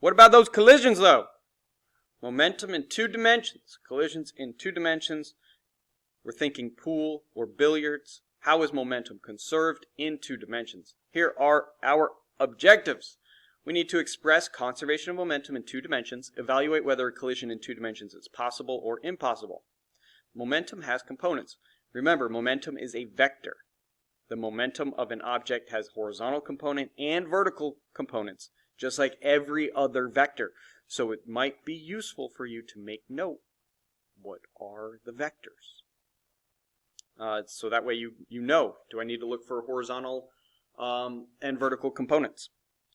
What about those collisions, though? Momentum in 2 dimensions. Collisions in 2 dimensions. We're thinking pool or billiards. How is momentum conserved in 2 dimensions? Here are our objectives. We need to express conservation of momentum in 2 dimensions, evaluate whether a collision in 2 dimensions is possible or impossible. Momentum has components. Remember, momentum is a vector. The momentum of an object has horizontal component and vertical components, just like every other vector. So it might be useful for you to make note. What are the vectors? So that way you know, do I need to look for horizontal and vertical components?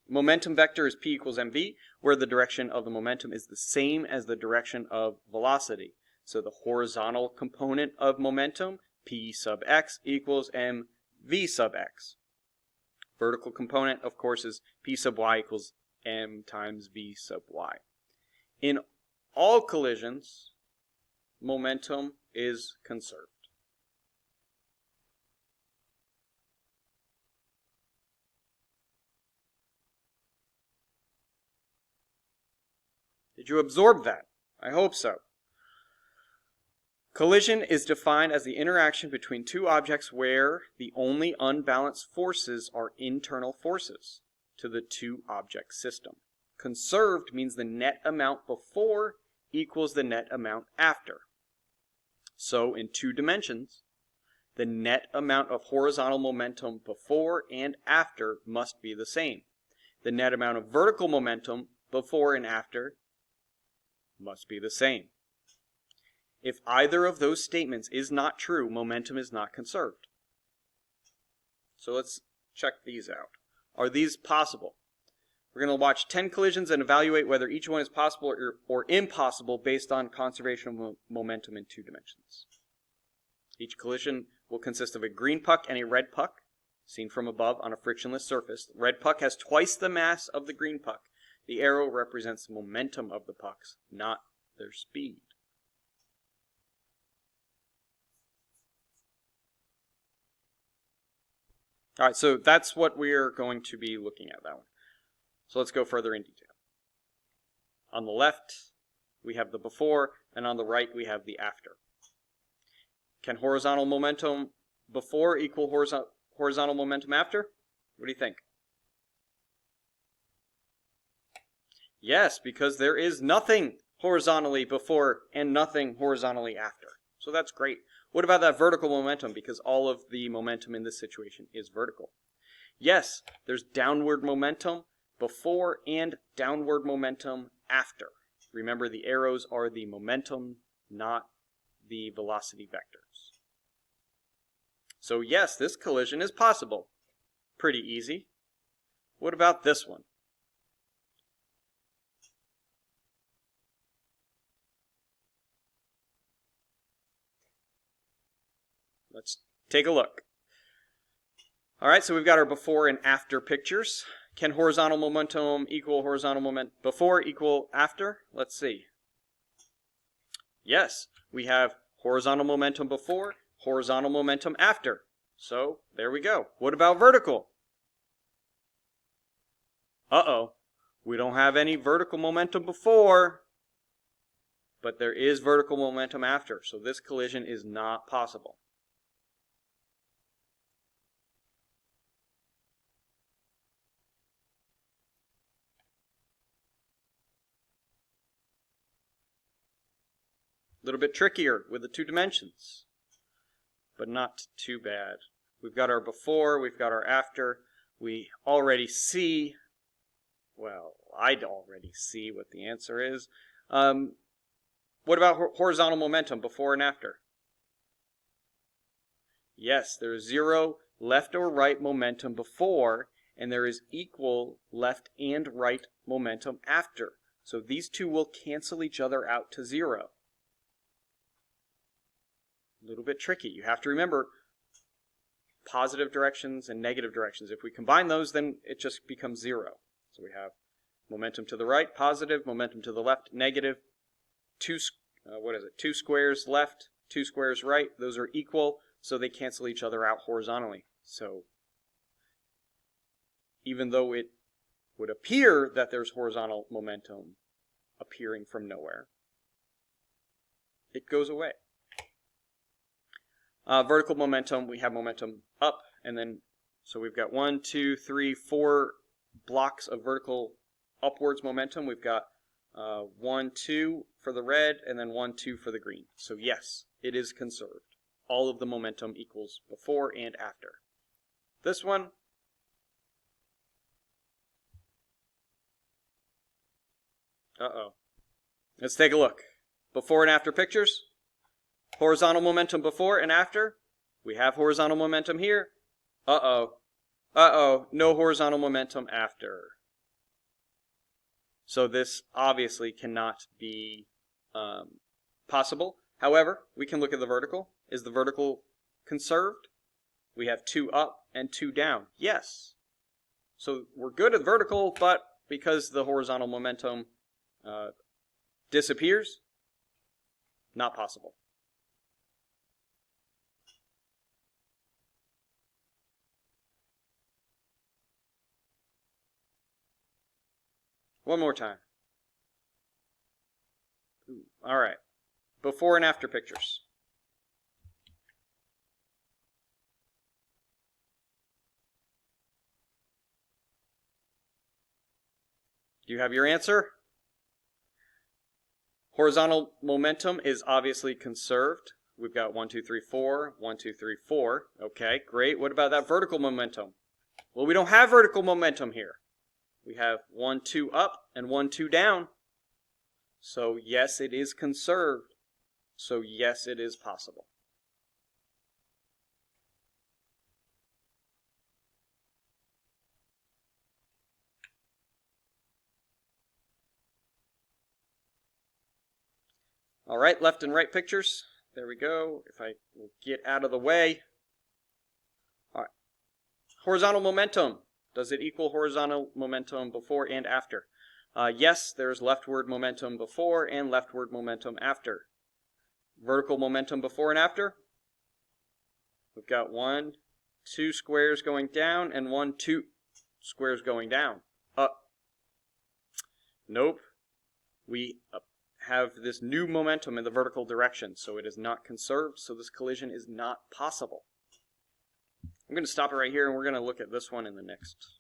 Momentum vector is P equals mv, where the direction of the momentum is the same as the direction of velocity. So the horizontal component of momentum, P sub x, equals mv sub x. Vertical component, of course, is P sub y equals m times v sub y. In all collisions, momentum is conserved. Did you absorb that? I hope so. Collision is defined as the interaction between 2 objects where the only unbalanced forces are internal forces to the 2-object system. Conserved means the net amount before equals the net amount after. So in 2 dimensions, the net amount of horizontal momentum before and after must be the same. The net amount of vertical momentum before and after must be the same. If either of those statements is not true, momentum is not conserved. So let's check these out. Are these possible? We're going to watch 10 collisions and evaluate whether each one is possible or impossible based on conservation of momentum in 2 dimensions. Each collision will consist of a green puck and a red puck, seen from above on a frictionless surface. The red puck has twice the mass of the green puck. The arrow represents the momentum of the pucks, not their speed. All right, so that's what we're going to be looking at, that one. So let's go further in detail. On the left, we have the before, and on the right, we have the after. Can horizontal momentum before equal horizontal momentum after? What do you think? Yes, because there is nothing horizontally before and nothing horizontally after. So that's great. What about that vertical momentum? Because all of the momentum in this situation is vertical. Yes, there's downward momentum before and downward momentum after. Remember, the arrows are the momentum, not the velocity vectors. So yes, this collision is possible. Pretty easy. What about this one? Let's take a look. All right, so we've got our before and after pictures. Can horizontal momentum equal horizontal momentum before equal after? Let's see. Yes, we have horizontal momentum before, horizontal momentum after. So there we go. What about vertical? Uh-oh, we don't have any vertical momentum before, but there is vertical momentum after. So this collision is not possible. A little bit trickier with the 2 dimensions, but not too bad. We've got our before, we've got our after. We already see, well, I'd already see what the answer is. What about horizontal momentum before and after? Yes, there is 0 left or right momentum before, and there is equal left and right momentum after. So these two will cancel each other out to 0. A little bit tricky. You have to remember positive directions and negative directions. If we combine those, then it just becomes 0. So we have momentum to the right, positive, momentum to the left, negative. 2 squares left, 2 squares right. Those are equal, so they cancel each other out horizontally. So even though it would appear that there's horizontal momentum appearing from nowhere, it goes away. Vertical momentum, we have momentum up, and then, so we've got 1, 2, 3, 4 blocks of vertical upwards momentum. We've got 1, 2 for the red, and then 1, 2 for the green. So yes, it is conserved. All of the momentum equals before and after. This one, let's take a look. Before and after pictures. Horizontal momentum before and after. We have horizontal momentum here. No horizontal momentum after. So this obviously cannot be possible. However, we can look at the vertical. Is the vertical conserved? We have 2 up and 2 down. Yes. So we're good at vertical, but because the horizontal momentum disappears, not possible. One more time. All right. Before and after pictures. Do you have your answer? Horizontal momentum is obviously conserved. We've got 1, 2, 3, 4, 1, 2, 3, 4. Okay, great. What about that vertical momentum? Well, we don't have vertical momentum here. We have 1, 2 up and 1, 2 down. So yes, it is conserved. So yes, it is possible. All right, left and right pictures. There we go. If I will get out of the way. All right. Horizontal momentum. Does it equal horizontal momentum before and after? Yes, there's leftward momentum before and leftward momentum after. Vertical momentum before and after. We've got 1, 2 squares going down and 1, 2 squares going down. Up. Nope. We have this new momentum in the vertical direction, so it is not conserved, so this collision is not possible. I'm going to stop it right here, and we're going to look at this one in the next